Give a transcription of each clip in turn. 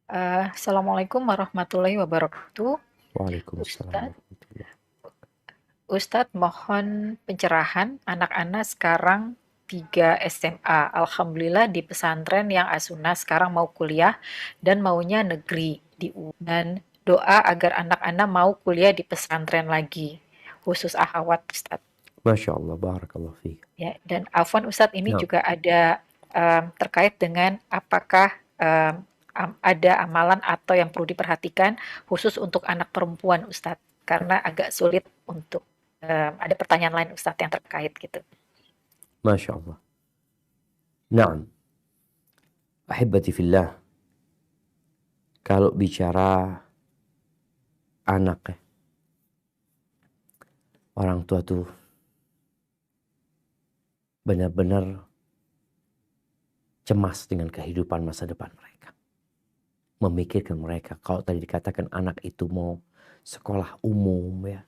Assalamualaikum warahmatullahi wabarakatuh. Waalaikumsalam Ustadz, warahmatullahi. Ustadz mohon pencerahan. Anak-anak sekarang 3 SMA. Alhamdulillah di pesantren yang Asuna sekarang mau kuliah dan maunya negeri di U. Dan doa agar anak-anak mau kuliah di pesantren lagi. Khusus akhwat Ustadz. Masya Allah, barakallahu fiik. Ya, dan Afwan Ustadz ini Nah, juga ada terkait dengan apakah ada amalan atau yang perlu diperhatikan khusus untuk anak perempuan Ustadz, karena agak sulit untuk ada pertanyaan lain Ustadz yang terkait gitu. Masya Allah. Naam, ahibati fillah. Kalau bicara anak ya, orang tua tuh benar-benar cemas dengan kehidupan masa depan mereka. Memikirkan mereka. Kalau tadi dikatakan anak itu mau sekolah umum ya.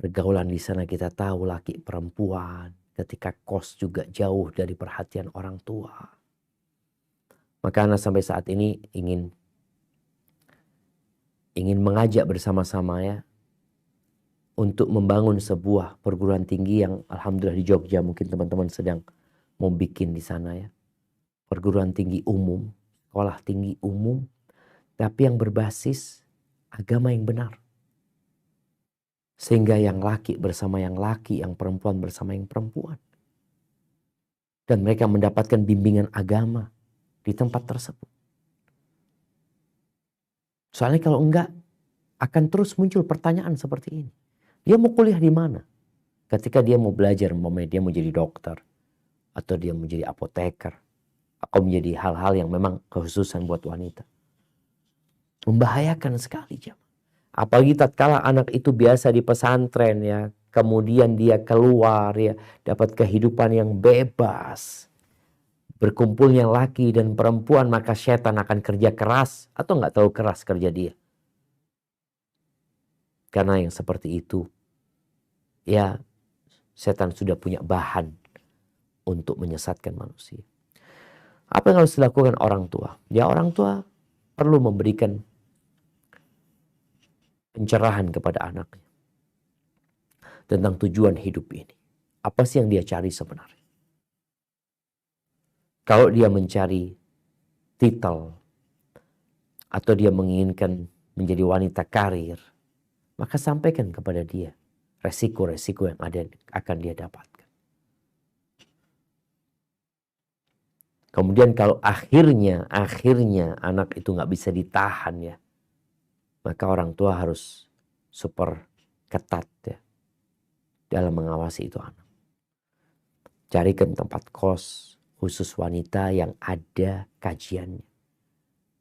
Pergaulan di sana kita tahu laki perempuan. Ketika kos juga jauh dari perhatian orang tua. Maka anak sampai saat ini ingin mengajak bersama-sama ya untuk membangun sebuah perguruan tinggi yang alhamdulillah di Jogja mungkin teman-teman sedang mau bikin di sana ya. Perguruan tinggi umum, sekolah tinggi umum tapi yang berbasis agama yang benar. Sehingga yang laki bersama yang laki, yang perempuan bersama yang perempuan. Dan mereka mendapatkan bimbingan agama di tempat tersebut. Soalnya kalau enggak akan terus muncul pertanyaan seperti ini. Dia mau kuliah di mana? Ketika dia mau belajar, dia mau jadi dokter, atau dia mau jadi apoteker, atau menjadi hal-hal yang memang kekhususan buat wanita. Membahayakan sekali jemaah. Apalagi tatkala anak itu biasa di pesantren ya, kemudian dia keluar ya, dapat kehidupan yang bebas. Berkumpulnya laki dan perempuan, maka setan akan kerja keras atau nggak terlalu keras kerja dia. Karena yang seperti itu, ya setan sudah punya bahan untuk menyesatkan manusia. Apa yang harus dilakukan orang tua? Ya orang tua perlu memberikan pencerahan kepada anaknya tentang tujuan hidup ini. Apa sih yang dia cari sebenarnya? Kalau dia mencari titel atau dia menginginkan menjadi wanita karir, maka sampaikan kepada dia resiko-resiko yang akan dia dapatkan. Kemudian kalau akhirnya anak itu nggak bisa ditahan ya, maka orang tua harus super ketat ya dalam mengawasi itu anak. Carikan tempat kos khusus wanita yang ada kajiannya.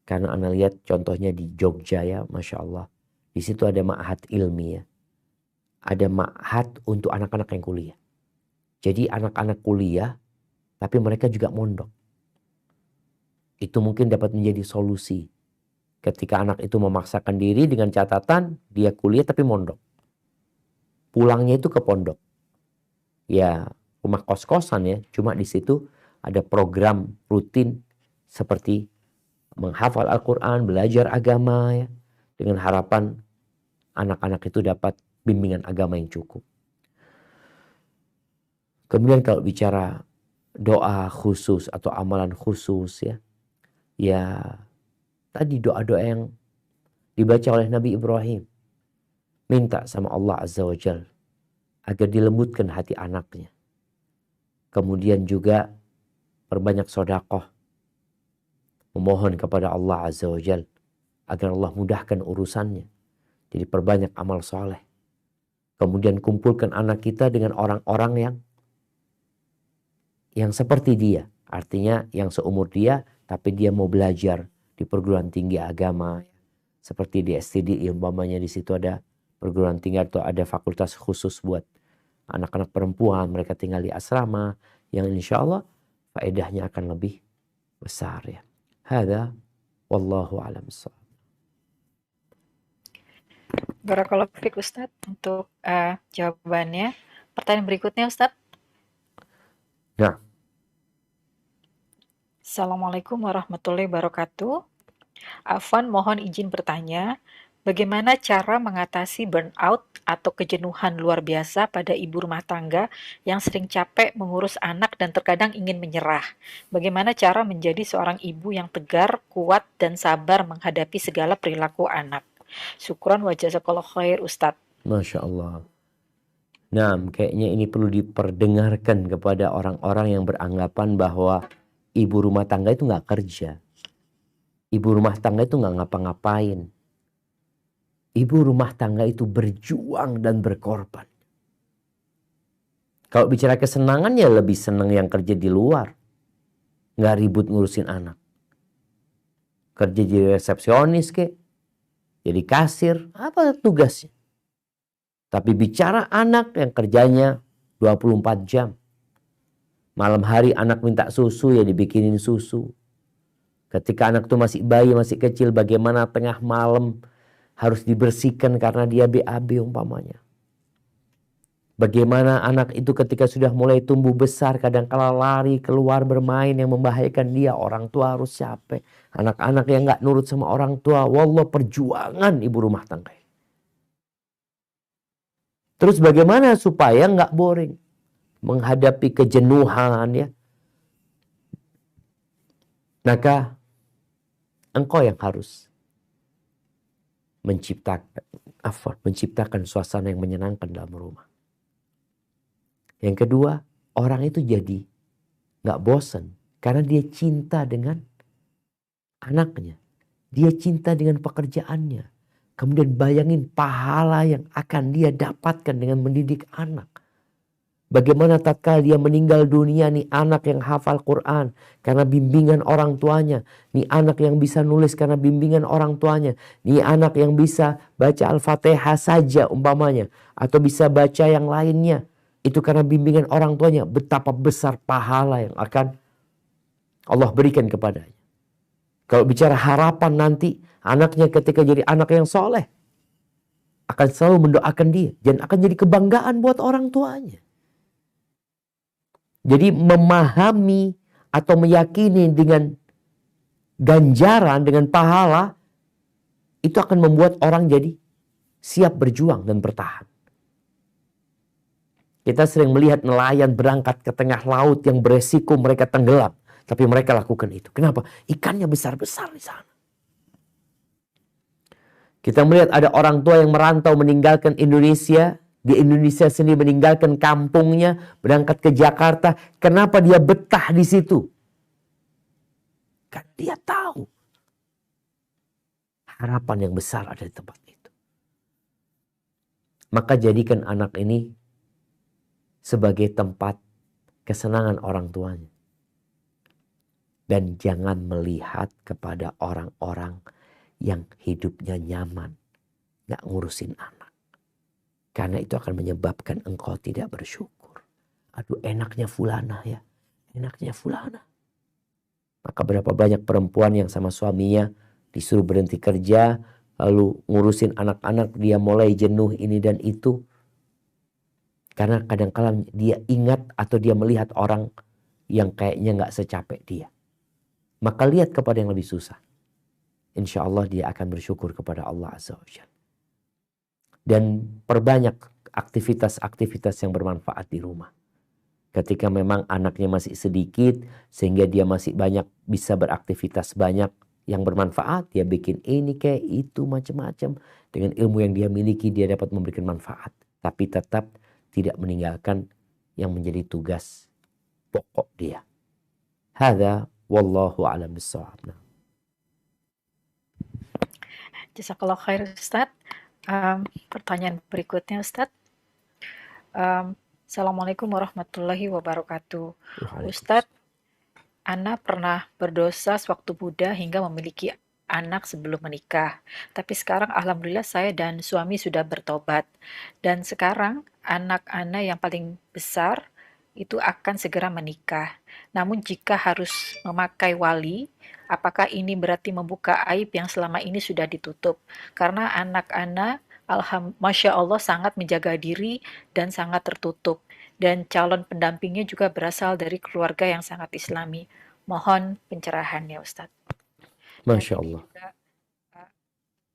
Karena Anda lihat contohnya di Jogja ya, Masya Allah. Di situ ada ma'had ilmi ya. Ada ma'had untuk anak-anak yang kuliah. Jadi anak-anak kuliah, tapi mereka juga mondok. Itu mungkin dapat menjadi solusi. Ketika anak itu memaksakan diri dengan catatan, dia kuliah tapi mondok. Pulangnya itu ke pondok. Ya rumah kos-kosan ya, cuma di situ ada program rutin seperti menghafal Al-Quran, belajar agama ya, dengan harapan anak-anak itu dapat bimbingan agama yang cukup. Kemudian kalau bicara doa khusus atau amalan khusus ya, ya tadi doa-doa yang dibaca oleh Nabi Ibrahim. Minta sama Allah Azza wa Jal agar dilembutkan hati anaknya. Kemudian juga perbanyak sodakoh. Memohon kepada Allah Azza wa Jal agar Allah mudahkan urusannya. Jadi perbanyak amal soleh. Kemudian kumpulkan anak kita dengan orang-orang yang seperti dia. Artinya yang seumur dia tapi dia mau belajar di perguruan tinggi agama. Seperti di STD umpamanya di situ ada perguruan tinggi atau ada fakultas khusus buat anak-anak perempuan. Mereka tinggal di asrama yang insya Allah faedahnya akan lebih besar ya. Hada wallahu a'lam bissawab. Barakallahu fiik Ustadz untuk jawabannya. Pertanyaan berikutnya Ustadz. Nah, Assalamualaikum warahmatullahi wabarakatuh. Afwan, mohon izin bertanya, bagaimana cara mengatasi burnout atau kejenuhan luar biasa pada ibu rumah tangga yang sering capek mengurus anak dan terkadang ingin menyerah? Bagaimana cara menjadi seorang ibu yang tegar, kuat, dan sabar menghadapi segala perilaku anak? Syukron wa jazakallah khair, Ustadz. Masya Allah. Nah, kayaknya ini perlu diperdengarkan kepada orang-orang yang beranggapan bahwa ibu rumah tangga itu nggak kerja. Ibu rumah tangga itu nggak ngapa-ngapain. Ibu rumah tangga itu berjuang dan berkorban. Kalau bicara kesenangan ya lebih senang yang kerja di luar. Nggak ribut ngurusin anak. Kerja jadi resepsionis kek. Jadi kasir. Apa tugasnya? Tapi bicara anak yang kerjanya 24 jam. Malam hari anak minta susu ya dibikinin susu. Ketika anak itu masih bayi, masih kecil, bagaimana tengah malam harus dibersihkan karena dia BAB umpamanya. Bagaimana anak itu ketika sudah mulai tumbuh besar, kadang-kala lari keluar bermain yang membahayakan dia. Orang tua harus capek. Anak-anak yang gak nurut sama orang tua. Wallah, perjuangan ibu rumah tangga. Terus bagaimana supaya gak boring menghadapi kejenuhan ya. Maka engkau yang harus menciptakan suasana yang menyenangkan dalam rumah. Yang kedua, orang itu jadi gak bosan karena dia cinta dengan anaknya. Dia cinta dengan pekerjaannya. Kemudian bayangin pahala yang akan dia dapatkan dengan mendidik anak. Bagaimana tatkala dia meninggal dunia, nih anak yang hafal Quran karena bimbingan orang tuanya. Nih anak yang bisa nulis karena bimbingan orang tuanya. Nih anak yang bisa baca Al-Fatihah saja umpamanya. Atau bisa baca yang lainnya. Itu karena bimbingan orang tuanya. Betapa besar pahala yang akan Allah berikan kepadanya. Kalau bicara harapan nanti, anaknya ketika jadi anak yang soleh, akan selalu mendoakan dia. Dan akan jadi kebanggaan buat orang tuanya. Jadi memahami atau meyakini dengan ganjaran, dengan pahala, itu akan membuat orang jadi siap berjuang dan bertahan. Kita sering melihat nelayan berangkat ke tengah laut yang beresiko mereka tenggelam. Tapi mereka lakukan itu. Kenapa? Ikannya besar-besar di sana. Kita melihat ada orang tua yang merantau meninggalkan Indonesia. Di Indonesia sendiri meninggalkan kampungnya. Berangkat ke Jakarta. Kenapa dia betah di situ? Kan dia tahu. Harapan yang besar ada di tempat itu. Maka jadikan anak ini sebagai tempat kesenangan orang tuanya. Dan jangan melihat kepada orang-orang yang hidupnya nyaman. Gak ngurusin anak. Karena itu akan menyebabkan engkau tidak bersyukur. Aduh enaknya fulana ya. Enaknya fulana. Maka berapa banyak perempuan yang sama suaminya disuruh berhenti kerja. Lalu ngurusin anak-anak dia mulai jenuh ini dan itu. Karena kadang-kadang dia ingat atau dia melihat orang yang kayaknya gak secapek dia. Maka lihat kepada yang lebih susah. Insya Allah dia akan bersyukur kepada Allah Azza wa Jalla. Dan perbanyak aktivitas-aktivitas yang bermanfaat di rumah. Ketika memang anaknya masih sedikit, sehingga dia masih banyak bisa beraktivitas banyak yang bermanfaat. Dia bikin ini kayak itu macam-macam. Dengan ilmu yang dia miliki dia dapat memberikan manfaat. Tapi tetap tidak meninggalkan yang menjadi tugas pokok dia. Hadza wallahu a'lam bissawab. Jazakallah khair, Ustadz. Pertanyaan berikutnya, Ustadz. Assalamualaikum warahmatullahi wabarakatuh. Ustadz, Ana pernah berdosa sewaktu muda hingga memiliki anak sebelum menikah. Tapi sekarang alhamdulillah saya dan suami sudah bertobat. Dan sekarang anak Ana yang paling besar itu akan segera menikah. Namun jika harus memakai wali, apakah ini berarti membuka aib yang selama ini sudah ditutup? Karena anak Ana, Masya Allah sangat menjaga diri dan sangat tertutup. Dan calon pendampingnya juga berasal dari keluarga yang sangat islami. Mohon pencerahannya Ustadz. Dan Masya ini Allah. juga uh,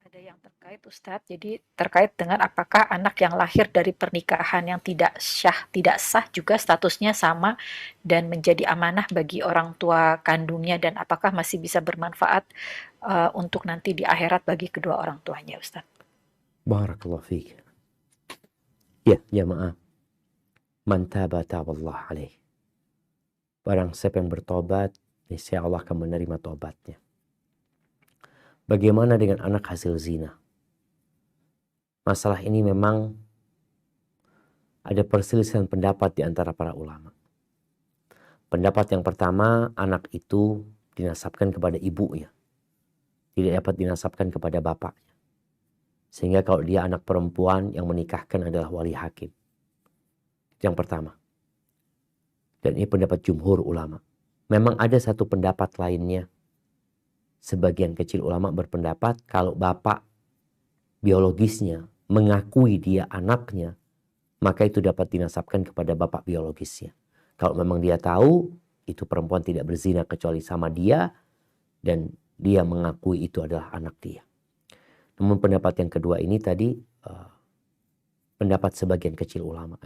ada yang terkait Ustadz, jadi terkait dengan apakah anak yang lahir dari pernikahan yang tidak sah juga statusnya sama dan menjadi amanah bagi orang tua kandungnya dan apakah masih bisa bermanfaat untuk nanti di akhirat bagi kedua orang tuanya Ustadz. Barakallah fiik. Ya, jamaah. Man taba taballah alaih. Barang siapa yang bertobat, niscaya Allah akan menerima tobatnya. Bagaimana dengan anak hasil zina? Masalah ini memang ada perselisihan pendapat di antara para ulama. Pendapat yang pertama, anak itu dinasabkan kepada ibunya. Tidak dapat dinasabkan kepada bapaknya. Sehingga kalau dia anak perempuan yang menikahkan adalah wali hakim. Itu yang pertama. Dan ini pendapat jumhur ulama. Memang ada satu pendapat lainnya. Sebagian kecil ulama berpendapat kalau bapak biologisnya mengakui dia anaknya, maka itu dapat dinasabkan kepada bapak biologisnya. Kalau memang dia tahu itu perempuan tidak berzina kecuali sama dia dan dia mengakui itu adalah anak dia. Namun pendapat yang kedua ini tadi pendapat sebagian kecil ulama.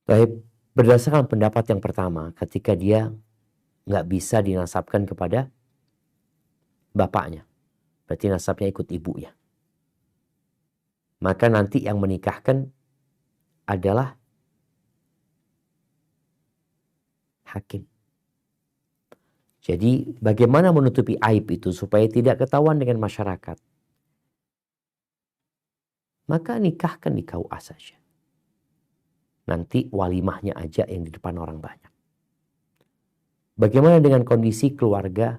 Baik, berdasarkan pendapat yang pertama, ketika dia nggak bisa dinasabkan kepada bapaknya, berarti nasabnya ikut ibunya. Maka nanti yang menikahkan adalah hakim. Jadi bagaimana menutupi aib itu supaya tidak ketahuan dengan masyarakat? Maka nikahkan di KUA saja. Nanti walimahnya aja yang di depan orang banyak. Bagaimana dengan kondisi keluarga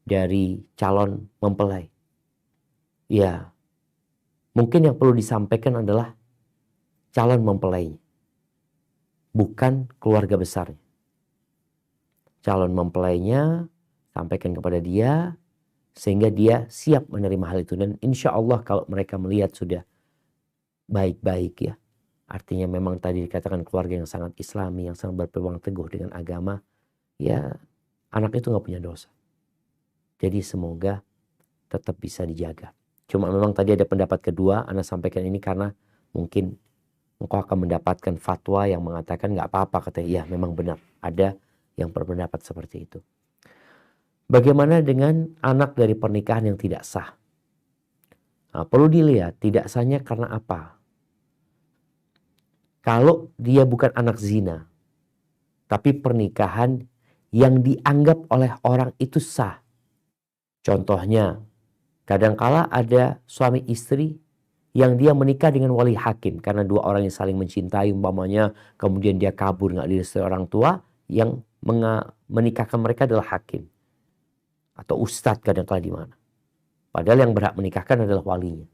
dari calon mempelai? Ya, mungkin yang perlu disampaikan adalah calon mempelainya, bukan keluarga besarnya. Calon mempelainya sampaikan kepada dia sehingga dia siap menerima hal itu. Dan insya Allah kalau mereka melihat sudah baik-baik ya, artinya memang tadi dikatakan keluarga yang sangat islami, yang sangat berpegang teguh dengan agama, ya anak itu nggak punya dosa. Jadi semoga tetap bisa dijaga. Cuma memang tadi ada pendapat kedua, Anda sampaikan ini karena mungkin engkau akan mendapatkan fatwa yang mengatakan nggak apa-apa, katanya. Ya memang benar, ada yang berpendapat seperti itu. Bagaimana dengan anak dari pernikahan yang tidak sah? Nah, perlu dilihat tidak sahnya karena apa. Kalau dia bukan anak zina, tapi pernikahan yang dianggap oleh orang itu sah. Contohnya, kadangkala ada suami istri yang dia menikah dengan wali hakim karena dua orang yang saling mencintai umpamanya, kemudian dia kabur nggak direstui orang tua, yang menikahkan mereka adalah hakim atau ustadz kadangkala di mana. Padahal yang berhak menikahkan adalah walinya.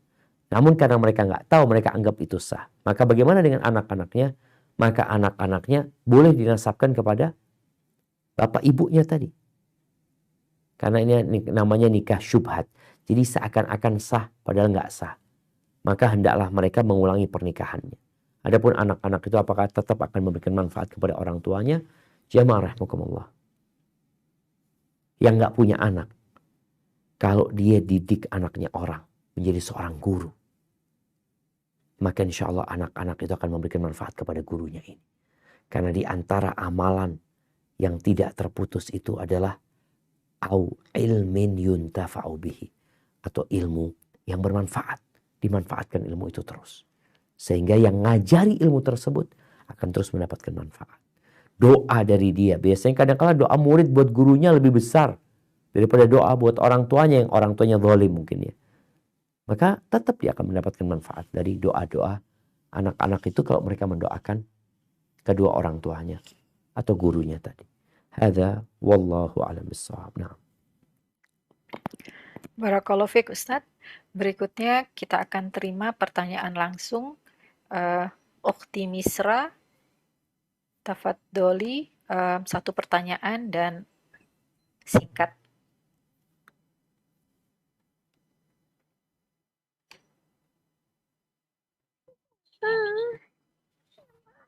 Namun karena mereka nggak tahu, mereka anggap itu sah. Maka bagaimana dengan anak-anaknya? Maka anak-anaknya boleh dinasabkan kepada bapak ibunya tadi. Karena ini namanya nikah syubhat. Jadi seakan-akan sah padahal nggak sah. Maka hendaklah mereka mengulangi pernikahannya. Adapun anak-anak itu apakah tetap akan memberikan manfaat kepada orang tuanya? Jamaah rahimakumullah. Yang nggak punya anak, kalau dia didik anaknya orang menjadi seorang guru, maka insya Allah anak-anak itu akan memberikan manfaat kepada gurunya ini. Karena di antara amalan yang tidak terputus itu adalah au ilmin yuntafa'u bihi, atau ilmu yang bermanfaat. Dimanfaatkan ilmu itu terus. Sehingga yang ngajari ilmu tersebut akan terus mendapatkan manfaat. Doa dari dia. Biasanya kadang-kadang doa murid buat gurunya lebih besar daripada doa buat orang tuanya yang orang tuanya zalim mungkin ya. Maka tetap dia akan mendapatkan manfaat dari doa-doa anak-anak itu kalau mereka mendoakan kedua orang tuanya atau gurunya tadi. Hadza wallahu a'lam bissawab. Nah. Barakallahu fiik Ustadz. Berikutnya kita akan terima pertanyaan langsung. Ukhti Misra, tafadholi, satu pertanyaan dan singkat.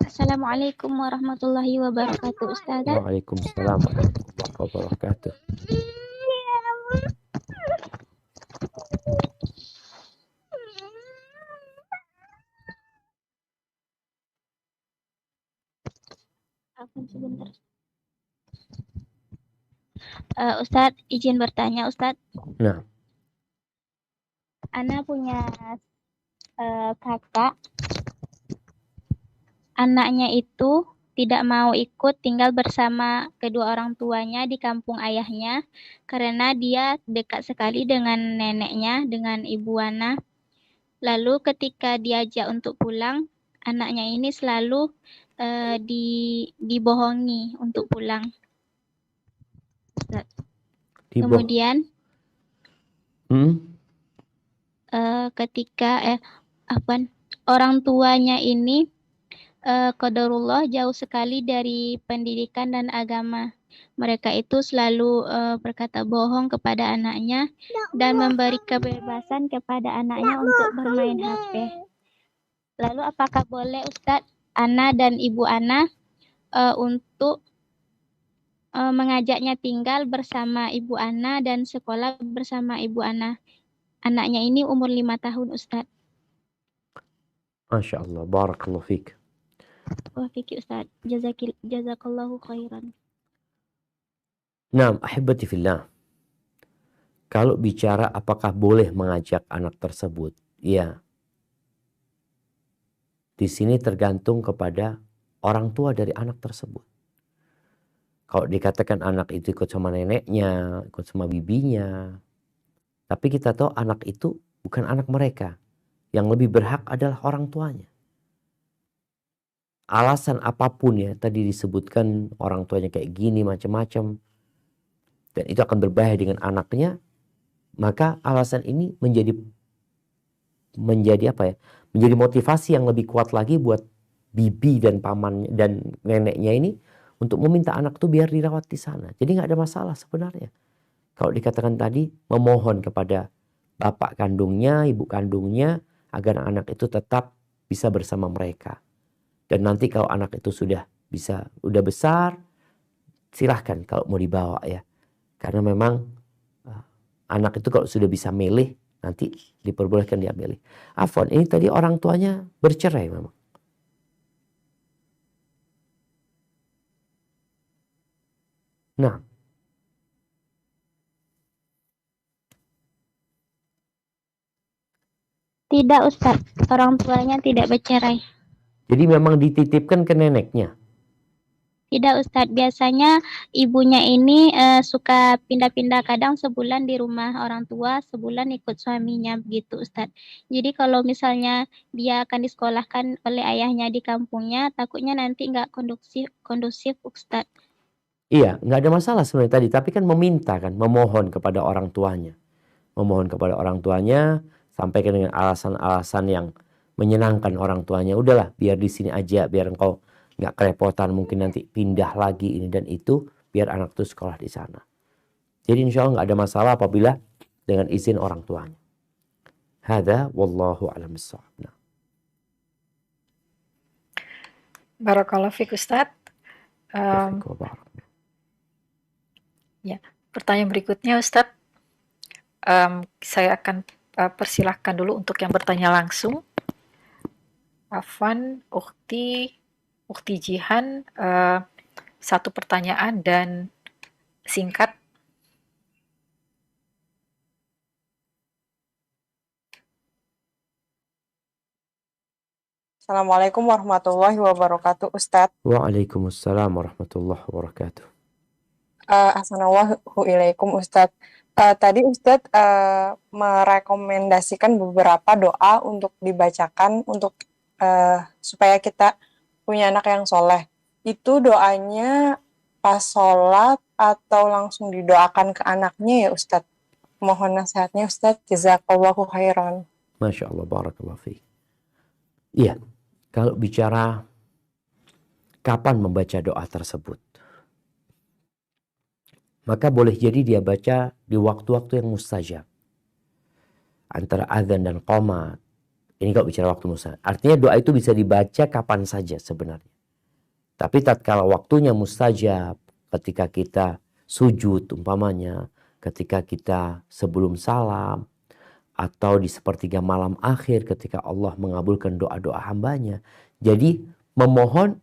Assalamualaikum warahmatullahi wabarakatuh, Ustazah. Waalaikumsalam warahmatullahi wabarakatuh. Ustadz, izin bertanya Ustadz. Nah, Ana punya kakak, anaknya itu tidak mau ikut tinggal bersama kedua orang tuanya di kampung ayahnya karena dia dekat sekali dengan neneknya, dengan ibu Ana. Lalu ketika diajak untuk pulang, anaknya ini selalu dibohongi untuk pulang. Kemudian ketika orang tuanya ini qadarullah jauh sekali dari pendidikan dan agama. Mereka itu selalu berkata bohong kepada anaknya dan memberi kebebasan kepada anaknya untuk bermain HP. Lalu apakah boleh Ustadz Ana dan Ibu Ana untuk mengajaknya tinggal bersama Ibu Ana dan sekolah bersama Ibu Ana? Anaknya ini umur 5 tahun Ustadz. Masya Allah, barakallahu fiik. Wah, fikir Ustaz. Jazakallahu khairan. Nah, ahibati fillah. Kalau bicara apakah boleh mengajak anak tersebut, ya. Di sini tergantung kepada orang tua dari anak tersebut. Kalau dikatakan anak itu ikut sama neneknya, ikut sama bibinya, tapi kita tahu anak itu bukan anak mereka. Yang lebih berhak adalah orang tuanya. Alasan apapun ya, tadi disebutkan orang tuanya kayak gini macam-macam, dan itu akan berbahaya dengan anaknya, maka alasan ini menjadi apa ya? Menjadi motivasi yang lebih kuat lagi buat bibi dan pamannya dan neneknya ini untuk meminta anak tuh biar dirawat di sana. Jadi nggak ada masalah sebenarnya. Kalau dikatakan tadi memohon kepada bapak kandungnya, ibu kandungnya agar anak itu tetap bisa bersama mereka. Dan nanti kalau anak itu sudah besar, silahkan kalau mau dibawa ya. Karena memang anak itu kalau sudah bisa milih, nanti diperbolehkan dia milih. Afwan, ini tadi orang tuanya bercerai memang. Nah, tidak Ustaz, orang tuanya tidak bercerai. Jadi memang dititipkan ke neneknya. Tidak Ustaz, biasanya ibunya ini suka pindah-pindah, kadang sebulan di rumah orang tua, sebulan ikut suaminya begitu Ustaz. Jadi kalau misalnya dia akan disekolahkan oleh ayahnya di kampungnya, takutnya nanti nggak kondusif Ustaz. Iya, nggak ada masalah sebenarnya tadi, tapi kan meminta kan, memohon kepada orang tuanya. Memohon kepada orang tuanya, sampaikan dengan alasan-alasan yang menyenangkan orang tuanya. Udahlah, biar di sini aja, biar engkau nggak kerepotan, mungkin nanti pindah lagi ini dan itu, biar anak itu sekolah di sana. Jadi insya Allah nggak ada masalah apabila dengan izin orang tuanya. Hada wallahu a'lam bissawab. Nah. Barakallahu fiik Ustaz. Ya, pertanyaan berikutnya Ustaz. Saya akan persilahkan dulu untuk yang bertanya langsung. Afwan, Ukti Jihan, satu pertanyaan dan singkat. Assalamualaikum warahmatullahi wabarakatuh, Ustadz. Waalaikumsalam warahmatullahi wabarakatuh. Assalamualaikum Ustadz. Tadi Ustadz merekomendasikan beberapa doa untuk dibacakan untuk supaya kita punya anak yang soleh. Itu doanya pas sholat atau langsung didoakan ke anaknya ya Ustadz? Mohon nasihatnya Ustadz. Jazakallahu khairan. Masya Allah, barakallahu fiik. Iya, kalau bicara kapan membaca doa tersebut, maka boleh jadi dia baca di waktu-waktu yang mustajab. Antara azan dan qomat. Ini kalau bicara waktu mustajab. Artinya doa itu bisa dibaca kapan saja sebenarnya. Tapi tatkala waktunya mustajab, ketika kita sujud umpamanya, ketika kita sebelum salam, atau di sepertiga malam akhir ketika Allah mengabulkan doa-doa hambanya. Jadi memohon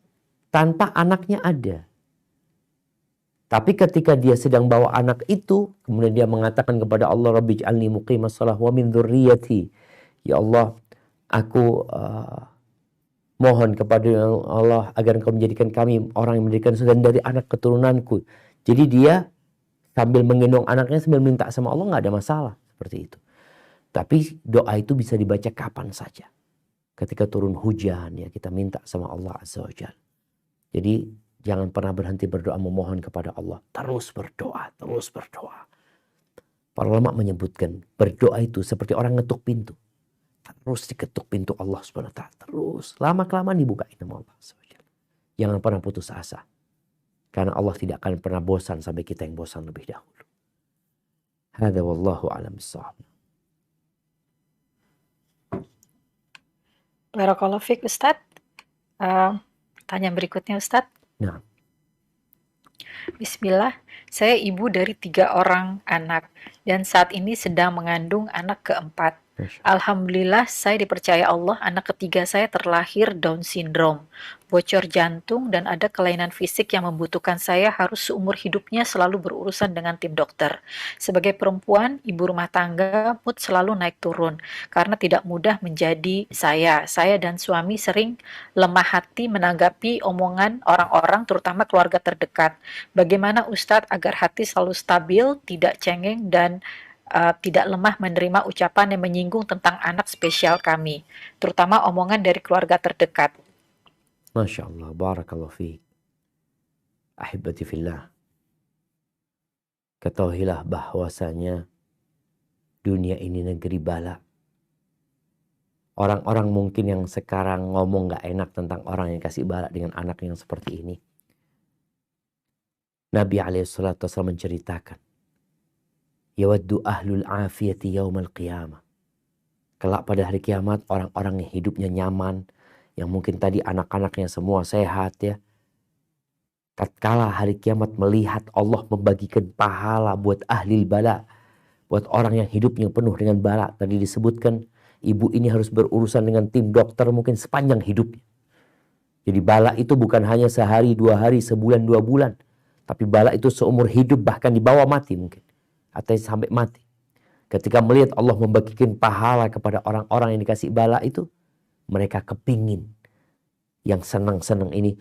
tanpa anaknya ada. Tapi ketika dia sedang bawa anak itu, kemudian dia mengatakan kepada Allah, Rabbi ij'alni muqimas shalah wa min dzurriyyati. Ya Allah, aku mohon kepada Allah agar Engkau menjadikan kami orang yang mendirikan surga dari anak keturunanku. Jadi dia sambil menggendong anaknya sambil minta sama Allah, nggak ada masalah seperti itu. Tapi doa itu bisa dibaca kapan saja. Ketika turun hujan ya kita minta sama Allah Azza wa Jalla. Jadi jangan pernah berhenti berdoa memohon kepada Allah. Terus berdoa, terus berdoa. Para ulama menyebutkan berdoa itu seperti orang ngetuk pintu. Terus diketuk pintu Allah Subhanahu wa taala. Terus lama-kelamaan dibukain sama Allah Azza wa Jalla. Jangan pernah putus asa. Karena Allah tidak akan pernah bosan sampai kita yang bosan lebih dahulu. Hadza wallahu a'lam bissawab. Barakallahu fiik Ustadz. Tanya berikutnya Ustadz. Nah, Bismillah, saya ibu dari 3 orang anak dan saat ini sedang mengandung anak keempat. Masya Allah. Alhamdulillah saya dipercaya Allah anak ketiga saya terlahir Down syndrome, bocor jantung dan ada kelainan fisik yang membutuhkan saya harus seumur hidupnya selalu berurusan dengan tim dokter. Sebagai perempuan, ibu rumah tangga, mood selalu naik turun karena tidak mudah menjadi saya. Saya dan suami sering lemah hati menanggapi omongan orang-orang terutama keluarga terdekat. Bagaimana Ustadz agar hati selalu stabil, tidak cengeng dan tidak lemah menerima ucapan yang menyinggung tentang anak spesial kami, terutama omongan dari keluarga terdekat. Masya Allah, barakallahu fiik. Ahibati fillah. Ketahuilah bahwasanya dunia ini negeri bala. Orang-orang mungkin yang sekarang ngomong gak enak tentang orang yang kasih bala dengan anak yang seperti ini. Nabi SAW menceritakan, yawaddu ahlul afiyati yaumal qiyamah. Kelak pada hari kiamat orang-orang yang hidupnya nyaman, yang mungkin tadi anak-anaknya semua sehat ya. Tatkala hari kiamat melihat Allah membagikan pahala buat ahli bala, buat orang yang hidupnya penuh dengan bala. Tadi disebutkan ibu ini harus berurusan dengan tim dokter mungkin sepanjang hidupnya. Jadi bala itu bukan hanya sehari, 2 hari, sebulan, 2 bulan. Tapi bala itu seumur hidup bahkan dibawa mati mungkin. Atau sampai mati. Ketika melihat Allah membagikan pahala kepada orang-orang yang dikasih bala itu, mereka kepingin. Yang senang-senang ini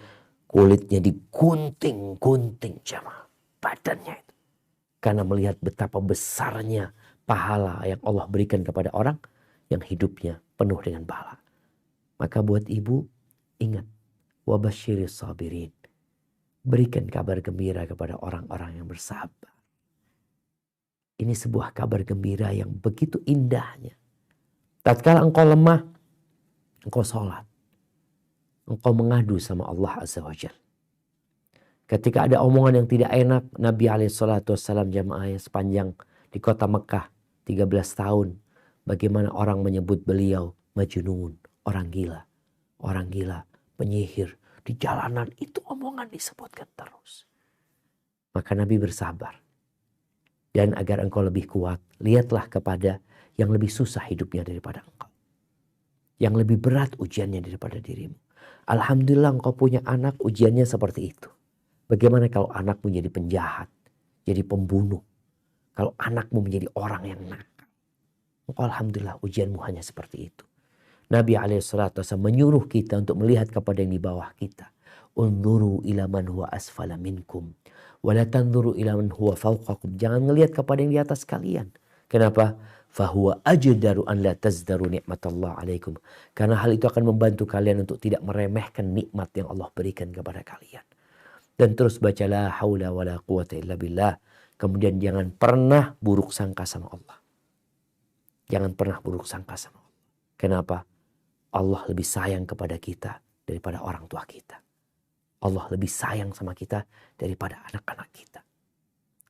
kulitnya digunting-gunting jamaah badannya itu. Karena melihat betapa besarnya pahala yang Allah berikan kepada orang yang hidupnya penuh dengan bala. Maka buat ibu, ingat, wabasyiris sabirin. Berikan kabar gembira kepada orang-orang yang bersabar. Ini sebuah kabar gembira yang begitu indahnya. Tatkala engkau lemah, engkau sholat. Engkau mengadu sama Allah Azza wa Jalla. Ketika ada omongan yang tidak enak, Nabi SAW jamaah sepanjang di kota Mekah 13 tahun. Bagaimana orang menyebut beliau majnun, orang gila, penyihir. Di jalanan itu omongan disebutkan terus. Maka Nabi bersabar. Dan agar engkau lebih kuat, lihatlah kepada yang lebih susah hidupnya daripada engkau. Yang lebih berat ujiannya daripada dirimu. Alhamdulillah engkau punya anak, ujiannya seperti itu. Bagaimana kalau anakmu jadi penjahat, jadi pembunuh. Kalau anakmu menjadi orang yang nakal. Engkau alhamdulillah ujianmu hanya seperti itu. Nabi SAW menyuruh kita untuk melihat kepada yang di bawah kita. Unzuru ila man huwa asfala minkum. Wala tanzuru ila man huwa fawqakum. Jangan ngelihat kepada yang di atas kalian. Kenapa? Fahuwa ajdaru an la tazdaru ni'matallah alaikum. Karena hal itu akan membantu kalian untuk tidak meremehkan nikmat yang Allah berikan kepada kalian. Dan terus baca la haula wala quwata illa billah. Kemudian jangan pernah buruk sangka sama Allah. Jangan pernah buruk sangka sama Allah. Kenapa? Allah lebih sayang kepada kita daripada orang tua kita. Allah lebih sayang sama kita daripada anak-anak kita.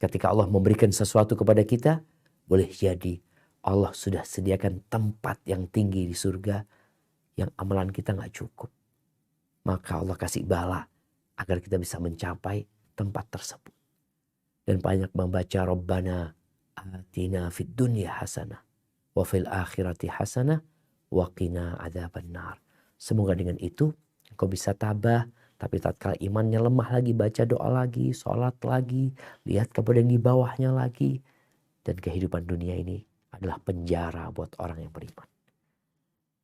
Ketika Allah memberikan sesuatu kepada kita, boleh jadi Allah sudah sediakan tempat yang tinggi di surga yang amalan kita gak cukup. Maka Allah kasih bala agar kita bisa mencapai tempat tersebut. Dan banyak membaca Rabbana atina fid dunya hasanah wa fil akhirati hasanah wa qina adzabannar. Semoga dengan itu engkau bisa tabah Tapi tatkala imannya lemah lagi, baca doa lagi, sholat lagi, lihat kepada yang di bawahnya lagi. Dan kehidupan dunia ini adalah penjara buat orang yang beriman.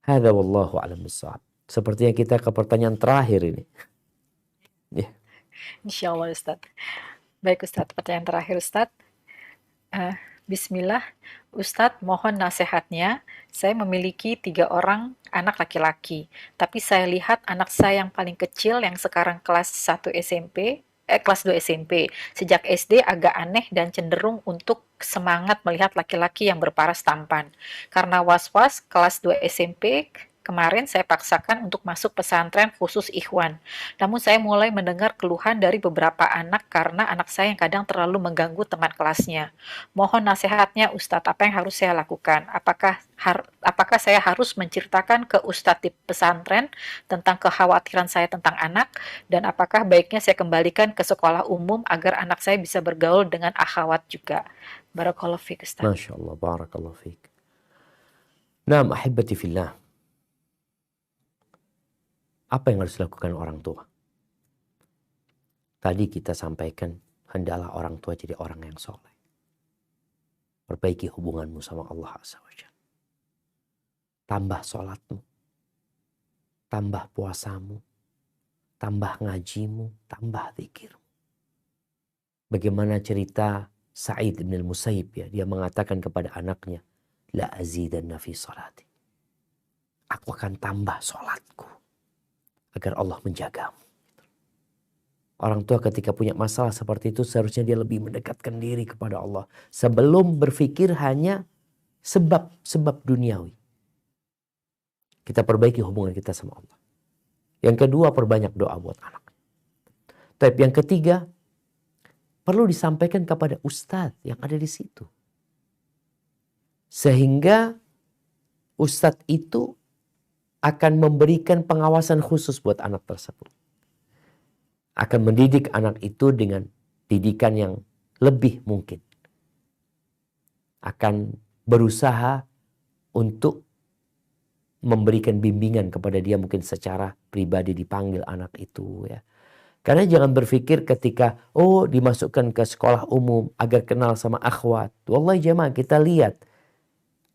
Hadza wallahu a'lam bishawab. Sepertinya kita ke pertanyaan terakhir ini. Ya. Insya Allah Ustadz. Baik Ustadz, pertanyaan terakhir Ustadz. Bismillah, Ustadz mohon nasihatnya. Saya memiliki 3 orang anak laki-laki, tapi saya lihat anak saya yang paling kecil yang sekarang kelas 1 SMP, kelas 2 SMP, sejak SD agak aneh dan cenderung untuk semangat melihat laki-laki yang berparas tampan. Karena was-was kelas 2 SMP, kemarin saya paksakan untuk masuk pesantren khusus ikhwan. Namun saya mulai mendengar keluhan dari beberapa anak karena anak saya yang kadang terlalu mengganggu teman kelasnya. Mohon nasihatnya Ustadz, apa yang harus saya lakukan? Apakah saya harus menceritakan ke Ustadz di pesantren tentang kekhawatiran saya tentang anak? Dan apakah baiknya saya kembalikan ke sekolah umum agar anak saya bisa bergaul dengan akhwat juga? Barakallahu fiik Ustadz. Masya Allah, barakallahu fiik. Naam ahibati fillah. Apa yang harus dilakukan orang tua? Tadi kita sampaikan, hendaklah orang tua jadi orang yang soleh. Perbaiki hubunganmu sama Allah Azza wa Jalla. Tambah sholatmu, tambah puasamu, tambah ngajimu, tambah zikirmu. Bagaimana cerita Sa'id bin al-Musayyib ya, dia mengatakan kepada anaknya, la azidanna fi salati. Aku akan tambah sholatku agar Allah menjagamu. Orang tua ketika punya masalah seperti itu seharusnya dia lebih mendekatkan diri kepada Allah sebelum berpikir hanya sebab duniawi. Kita perbaiki hubungan kita sama Allah. Yang kedua, perbanyak doa buat anak. Tapi yang ketiga, perlu disampaikan kepada ustadz yang ada di situ. Sehingga ustadz itu akan memberikan pengawasan khusus buat anak tersebut. Akan mendidik anak itu dengan didikan yang lebih mungkin. Akan berusaha untuk memberikan bimbingan kepada dia mungkin secara pribadi dipanggil anak itu ya. Karena jangan berpikir ketika dimasukkan ke sekolah umum agar kenal sama akhwat. Wallahi jemaah, kita lihat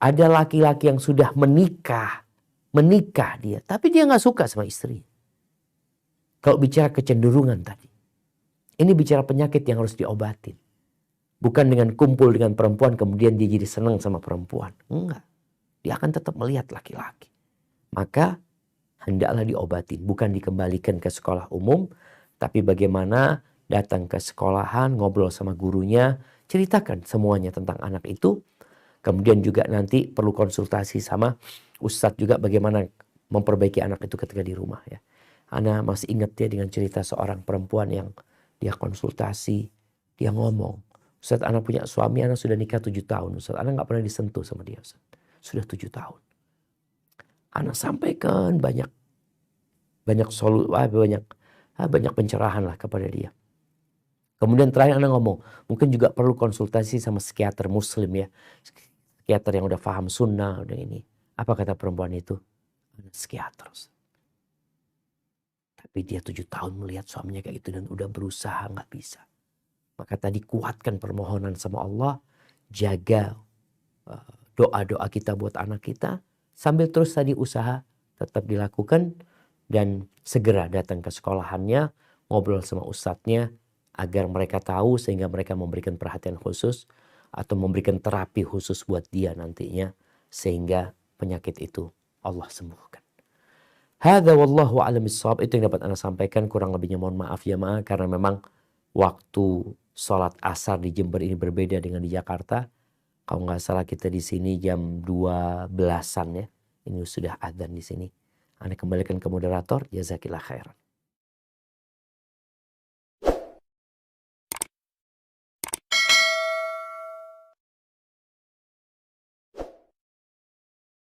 ada laki-laki yang sudah menikah dia, tapi dia nggak suka sama istri. Kalau bicara kecenderungan tadi, ini bicara penyakit yang harus diobatin. Bukan dengan kumpul dengan perempuan kemudian dia jadi senang sama perempuan. Enggak, dia akan tetap melihat laki-laki. Maka hendaklah diobatin, bukan dikembalikan ke sekolah umum, tapi bagaimana datang ke sekolahan, ngobrol sama gurunya, ceritakan semuanya tentang anak itu. Kemudian juga nanti perlu konsultasi sama ustadz juga bagaimana memperbaiki anak itu ketika di rumah ya. Ana masih ingat dia dengan cerita seorang perempuan yang dia konsultasi, dia ngomong, Ustadz, ana punya suami, ana sudah nikah 7 tahun. Ustadz, ana gak pernah disentuh sama dia Ustadz. Sudah 7 tahun. Ana sampaikan banyak pencerahan lah kepada dia. Kemudian terakhir ana ngomong, mungkin juga perlu konsultasi sama psikiater muslim ya. Psikiater yang udah paham sunnah, udah ini. Apa kata perempuan itu? Psikiater. Tapi dia 7 tahun melihat suaminya kayak gitu dan udah berusaha gak bisa. Maka tadi kuatkan permohonan sama Allah. Jaga doa-doa kita buat anak kita. Sambil terus tadi usaha tetap dilakukan. Dan segera datang ke sekolahannya. Ngobrol sama ustadznya. Agar mereka tahu sehingga mereka memberikan perhatian khusus. Atau memberikan terapi khusus buat dia nantinya. Sehingga penyakit itu Allah sembuhkan. Hadza wallahu a'lam bishawab. Itu yang dapat Anda sampaikan. Kurang lebihnya mohon maaf ya maaf. Karena memang waktu sholat asar di Jember ini berbeda dengan di Jakarta. Kalau nggak salah kita di sini jam 12-an ya. Ini sudah adzan di sini. Anda kembalikan ke moderator. Jazakillah khairan.